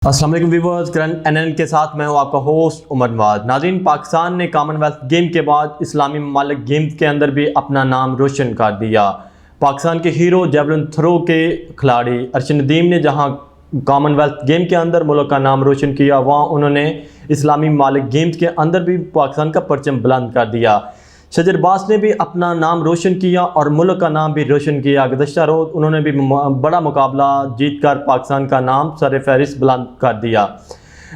अस्सलाम वालेकुम viewers, current NN के साथ मैं हूं आपका होस्ट उमर नवाज। नाज़रीन, पाकिस्तान ने कॉमनवेल्थ गेम के बाद इस्लामी ममालिक गेम्स के अंदर भी अपना नाम रोशन कर दिया। पाकिस्तान के हीरो जेवलिन थ्रो के खिलाड़ी अर्शद नदीम ने जहां कॉमनवेल्थ गेम के अंदर मुल्क का नाम रोशन किया, वहाँ उन्होंने इस्लामी ममालिक गेम्स के अंदर भी पाकिस्तान का परचम बुलंद कर दिया। शजर अब्बास ने भी अपना नाम रोशन किया और मुल्क का नाम भी रोशन किया। गुज़श्ता रोज़ उन्होंने भी बड़ा मुकाबला जीत कर पाकिस्तान का नाम सर फहरिस्त बुलंद कर दिया।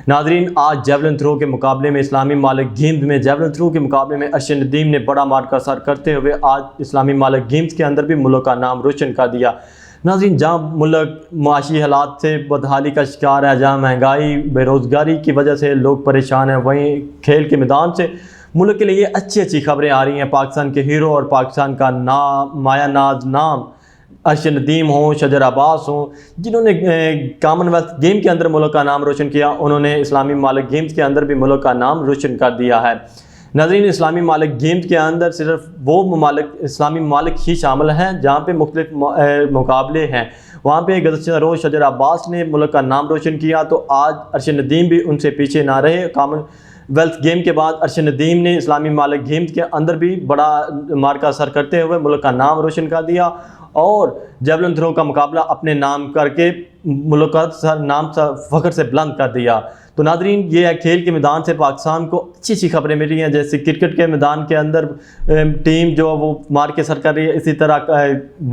नाज़रीन, आज जेवलिन थ्रो के मुकाबले में इस्लामी ममालिक गेम्स में जेवलिन थ्रो के मुकाबले में अर्शद नदीम ने बड़ा मार्का सर करते हुए आज इस्लामी ममालिक गेम्स के अंदर भी मुल्क का नाम रोशन कर दिया। नाज़रीन, जहाँ मुल्क माशी हालात से बदहाली का शिकार है, जहाँ महंगाई बेरोज़गारी की वजह से लोग परेशान हैं, वहीं खेल के मैदान से मुल्क के लिए अच्छी अच्छी खबरें आ रही हैं। पाकिस्तान के हीरो और पाकिस्तान का नाम माया नाज नाम अर्शद नदीम हो, शजर अब्बास हो, जिन्होंने कॉमनवेल्थ गेम के अंदर मुल्क का नाम रोशन किया, उन्होंने इस्लामी ममालिक गेम्स के अंदर भी मुल्क का नाम रोशन कर दिया है। नाज़रीन, इस्लामी ममालिक गेम्स के अंदर सिर्फ वो ममालिक इस्लामी ममालिक ही शामिल हैं जहाँ पे मुख्तलिफ मुकाबले हैं। वहाँ पे गुज़श्ता रोज़ शजर अब्बास ने मुल्क का नाम रोशन किया, तो आज अर्शद नदीम भी उनसे पीछे ना रहे। कॉमनवेल्थ गेम के बाद अर्शद नदीम ने इस्लामी ममालिक गेम्स के अंदर भी बड़ा मार्का सर करते हुए मुल्क का नाम रोशन कर दिया और जेवलिन थ्रो का मुकाबला अपने नाम करके मुल्क का नाम फ़ख्र से बुलंद कर दिया। तो नाज़रीन, ये है खेल के मैदान से पाकिस्तान को अच्छी अच्छी खबरें मिल रही हैं। जैसे क्रिकेट के मैदान के अंदर टीम जो वो मार के सर कर रही है, इसी तरह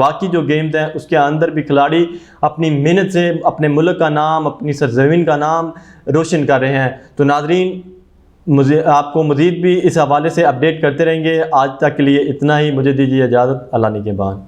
बाकी जो गेम्स हैं उसके अंदर भी खिलाड़ी अपनी मेहनत से अपने मुल्क का नाम, अपनी सरजमीन का नाम रोशन कर रहे हैं। तो नाज़रीन, मुझे आपको मज़ीद भी इस हवाले से अपडेट करते रहेंगे। आज तक के लिए इतना ही, मुझे दीजिए इजाज़त। अल्लाह निगहबान।